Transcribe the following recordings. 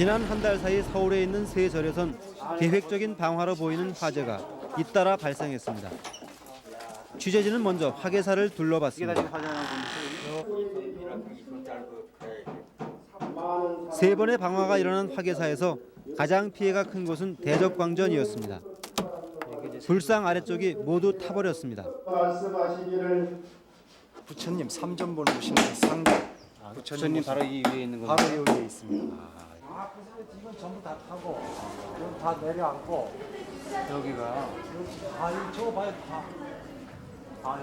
지난 한 달 사이 서울에 있는 세 절에선 계획적인 방화로 보이는 화재가 잇따라 발생했습니다. 취재진은 먼저 화개사를 둘러봤습니다. 세 번의 방화가 일어난 화개사에서 가장 피해가 큰 곳은 대적광전이었습니다. 불상 아래쪽이 모두 타버렸습니다. 부처님 삼전 보는 곳인데 상전. 부처님 바로 이 위에 있는 바로 여기에 있습니다. 이건 전부 다 타고 이건 다 내려앉고 여기가 저거 봐요 다.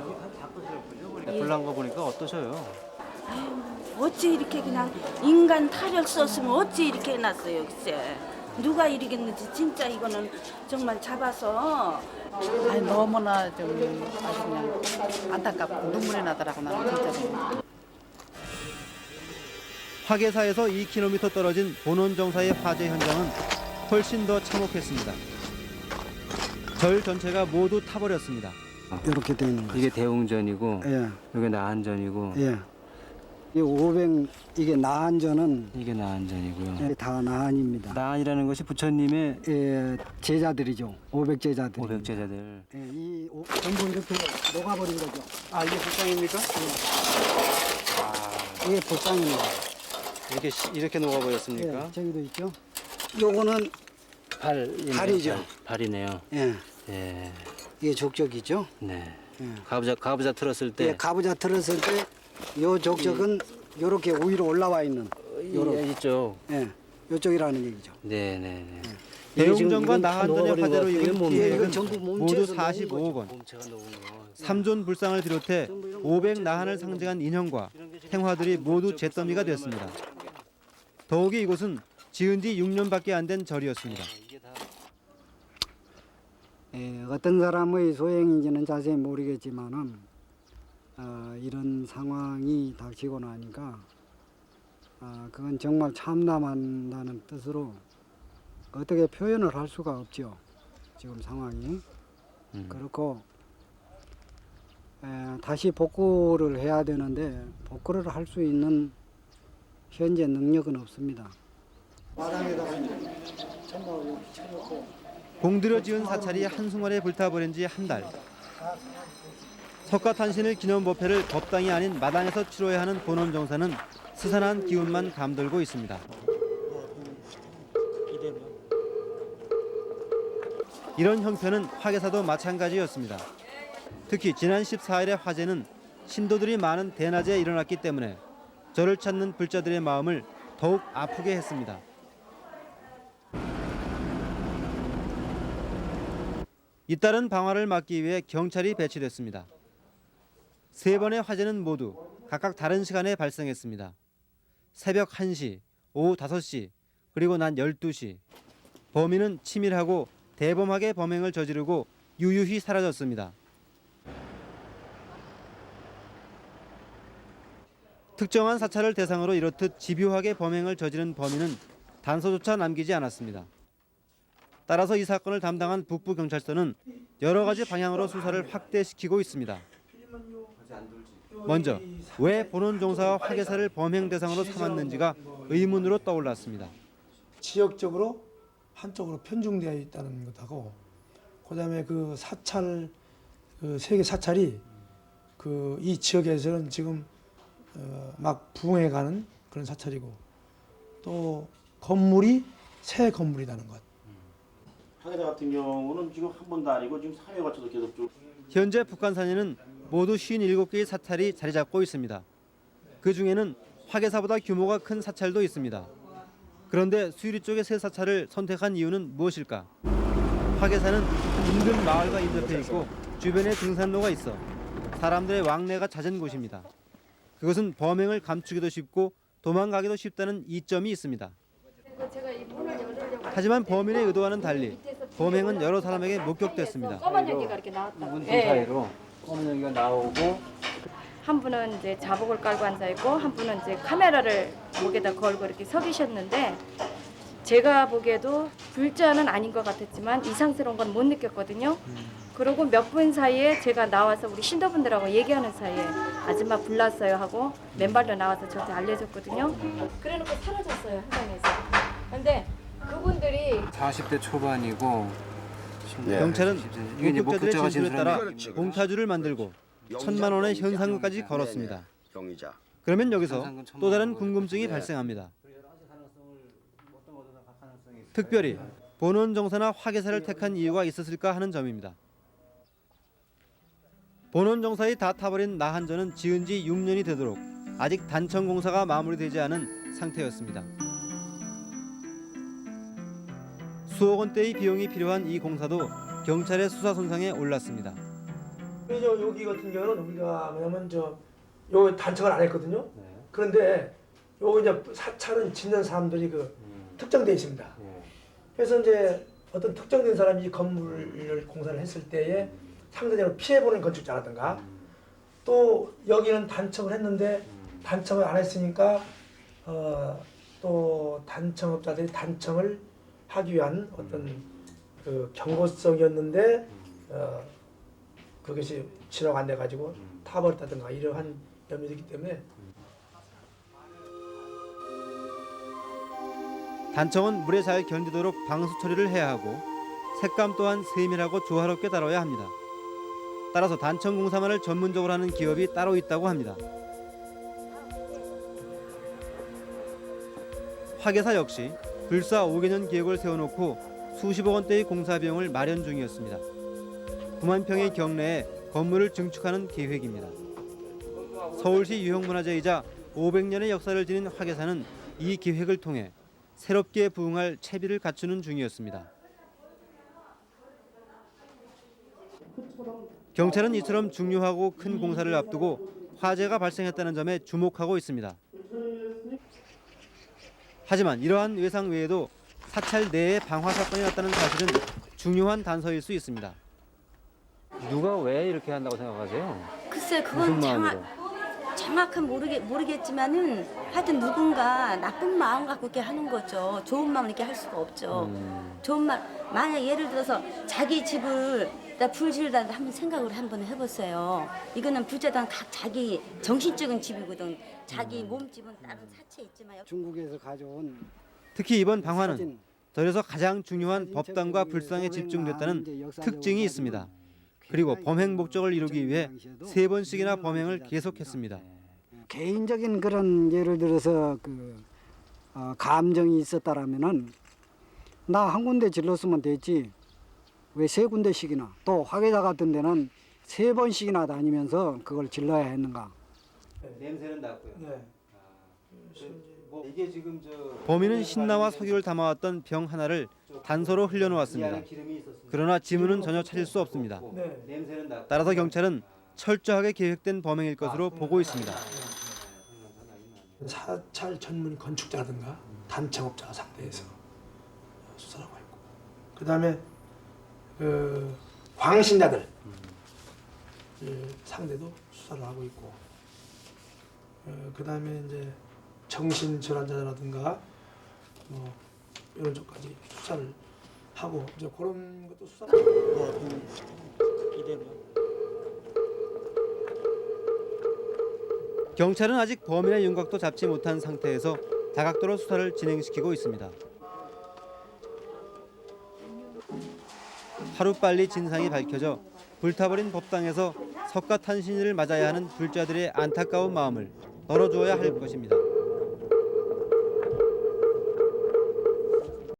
여기 다 부셔버리고. 불난 거 보니까 어떠셔요? 어찌 이렇게 그냥 인간 타력 썼으면 어찌 이렇게 해놨어요, 글쎄. 누가 이러겠는지 진짜 이거는 정말 잡아서. 아니 너무나 좀 아주 그냥 안타깝고 눈물이 나더라고 나는 진짜로. 화개사에서 2km 떨어진 본원정사의 화재 현장은 훨씬 더 참혹했습니다. 절 전체가 모두 타버렸습니다. 이렇게 되어 있는 거죠. 이게 대웅전이고 예, 이게 나한전이고 예. 이 500 이게 나한전은 이게 나한전이고요. 다 나한입니다. 나한이라는 것이 부처님의 예, 제자들이죠. 500 제자들. 500제자들. 예, 전부 이렇게 녹아버린 거죠. 아, 이게 불상입니까? 이게 보상입니다. 이렇게 녹아버렸습니까? 예, 저기도 있죠. 요거는 발이죠. 발이네요. 예, 예, 이게 족적이죠. 네. 예. 가부자 틀었을 때. 예, 가부좌 틀었을 때 요 족적은 요렇게 위로 올라와 있는 요런. 이쪽. 예, 요쪽이라는 얘기죠. 네네네. 이게 지금 대웅전과 이건 다 나한전의 녹아버린 화재로 것 같아요. 입은 이건 피해액은 전부 모두 몸체에서 45억 원. 몸체가 녹은 거. 3존 불상을 비롯해 500 나한을 상징한 인형과 행화들이 모두 잿더미가 됐습니다. 더욱이 이곳은 지은 지 6년밖에 안 된 절이었습니다. 예, 어떤 사람의 소행인지는 자세히 모르겠지만은 이런 상황이 닥치고 나니까 그건 정말 참담한다는 뜻으로 어떻게 표현을 할 수가 없죠. 지금 상황이 그렇고 다시 복구를 해야 되는데 복구를 할 수 있는 현재 능력은 없습니다. 마당에다가 전부 쳐놓고 공들여 지은 사찰이 한순간에 불타버린 지 한 달. 석가탄신일 기념 법회를 법당이 아닌 마당에서 치러야 하는 본원정사는 스산한 기운만 감돌고 있습니다. 이런 형편은 화개사도 마찬가지였습니다. 특히 지난 14일의 화재는 신도들이 많은 대낮에 일어났기 때문에 절을 찾는 불자들의 마음을 더욱 아프게 했습니다. 잇따른 방화를 막기 위해 경찰이 배치됐습니다. 세 번의 화재는 모두 각각 다른 시간에 발생했습니다. 새벽 1시, 오후 5시, 그리고 낮 12시. 범인은 치밀하고 대범하게 범행을 저지르고 유유히 사라졌습니다. 특정한 사찰을 대상으로 이렇듯 집요하게 범행을 저지른 범인은 단서조차 남기지 않았습니다. 따라서 이 사건을 담당한 북부경찰서는 여러 가지 방향으로 수사를 확대시키고 있습니다. 먼저 왜 본원종사와 화개사를 범행 대상으로 삼았는지가 의문으로 떠올랐습니다. 지역적으로 한쪽으로 편중되어 있다는 것하고 그다음에 그 사찰 그 세계 사찰이 그 이 지역에서는 지금 막 부흥해가는 그런 사찰이고 또 건물이 새 건물이라는 것. 화개사 같은 경우는 지금 한 번도 아니고 지금 3회 거쳐서 계속 쭉. 현재 북한산에는 모두 57개의 사찰이 자리 잡고 있습니다. 그 중에는 화개사보다 규모가 큰 사찰도 있습니다. 그런데 수유리 쪽의 새 사찰을 선택한 이유는 무엇일까? 화개사는 인근 마을과 인접해 있고 주변에 등산로가 있어 사람들의 왕래가 잦은 곳입니다. 그것은 범행을 감추기도 쉽고 도망가기도 쉽다는 이점이 있습니다. 하지만 범인의 의도와는 달리 범행은 여러 사람에게 목격됐습니다. 검은 여기가 이렇게 나왔다. 문 사이로 검은 여기가 나오고 한 분은 이제 자복을 깔고 앉아 있고 한 분은 이제 카메라를 목에다 걸고 이렇게 서 계셨는데 제가 보기에도 불자는 아닌 것 같았지만 이상스러운 건 못 느꼈거든요. 그리고 몇 분 사이에 제가 나와서 우리 신도분들하고 얘기하는 사이에 아줌마 불났어요 하고 맨발로 나와서 저한테 알려줬거든요. 그래놓고 사라졌어요 현장에서. 근데 있는데 그분들이 40대 초반이고 경찰은 이게 이제 목격자들의 목격자가 진술에 따라 진술한 공타주를 만들고 1,000만 원의 현상금까지 걸었습니다. 용의자. 그러면 여기서 또 다른 궁금증이 발생합니다. 특별히 본원정사나 화계사를 택한 이유가 있었을까 하는 점입니다. 본원정사에 다 타버린 나한전은 지은 지 6년이 되도록 아직 단청 공사가 마무리되지 않은 상태였습니다. 수억 원대의 비용이 필요한 이 공사도 경찰의 수사 선상에 올랐습니다. 여기 같은 경우는 우리가 뭐냐면 요 단청을 안 했거든요. 그런데 요 이제 사찰은 짓는 사람들이 특정돼 있습니다. 그래서 이제 어떤 특정된 사람이 이 건물을 공사를 했을 때에 상대적으로 피해보는 건축자라든가 또 여기는 단청을 했는데 단청을 안 했으니까 또 단청업자들이 단청을 하기 위한 어떤 그 경고성이었는데 그것이 진화가 안 돼가지고 타버렸다든가 이러한 염려도 있기 때문에 단청은 물에 잘 견디도록 방수 처리를 해야 하고 색감 또한 세밀하고 조화롭게 다뤄야 합니다. 따라서 단청 공사만을 전문적으로 하는 기업이 따로 있다고 합니다. 화계사 역시 불사 5개년 계획을 세워놓고 수십억 원대의 공사 비용을 마련 중이었습니다. 9만 평의 경내에 건물을 증축하는 계획입니다. 서울시 유형문화재이자 500년의 역사를 지닌 화계사는 이 기획을 통해 새롭게 부응할 채비를 갖추는 중이었습니다. 경찰은 이처럼 중요하고 큰 공사를 앞두고 화재가 발생했다는 점에 주목하고 있습니다. 하지만 이러한 외상 외에도 사찰 내에 방화 사건이 났다는 사실은 중요한 단서일 수 있습니다. 누가 왜 이렇게 한다고 생각하세요? 글쎄 그건 정확한 모르겠지만은 하여튼 누군가 나쁜 마음 갖고 이렇게 하는 거죠. 좋은 마음을 이렇게 할 수가 없죠. 좋은 마음 만약 예를 들어서 자기 집을 불 지르다 한번 생각을 한번 해보세요. 이거는 불자단 각 자기 정신적인 집이거든. 자기 몸집은 다른 사채 있지만 중국에서 가져온 특히 이번 방화는 절에서 가장 중요한 법당과 불상에 집중됐다는 특징이 있습니다. 그리고 범행 목적을 이루기 위해 3번씩이나 범행을 계속했습니다. 개인적인 그런 예를 들어서 감정이 있었다라면은 나 한 군데 질렀으면 됐지 왜 3군데씩이나 또 화계사 같은 데는 3번씩이나 다니면서 그걸 질러야 했는가? 냄새는 났고요. 네. 이게 지금 범인은 신나와 석유를 담아왔던 병 하나를 단서로 흘려놓았습니다. 그러나 지문은 전혀 찾을 수 없습니다. 따라서 경찰은 철저하게 계획된 범행일 것으로 보고 있습니다. 사찰 전문 건축자라든가 단청업자 상대해서 수사를 하고 있고, 그 다음에 광신자들 상대도 수사를 하고 있고, 그 다음에 이제 정신질환자라든가 뭐 이런 쪽까지 수사를 하고 이제 그런 것도 수사를 하고. 경찰은 아직 범인의 윤곽도 잡지 못한 상태에서 다각도로 수사를 진행시키고 있습니다. 하루빨리 진상이 밝혀져 불타버린 법당에서 석가탄신일을 맞아야 하는 불자들의 안타까운 마음을 덜어주어야 할 것입니다.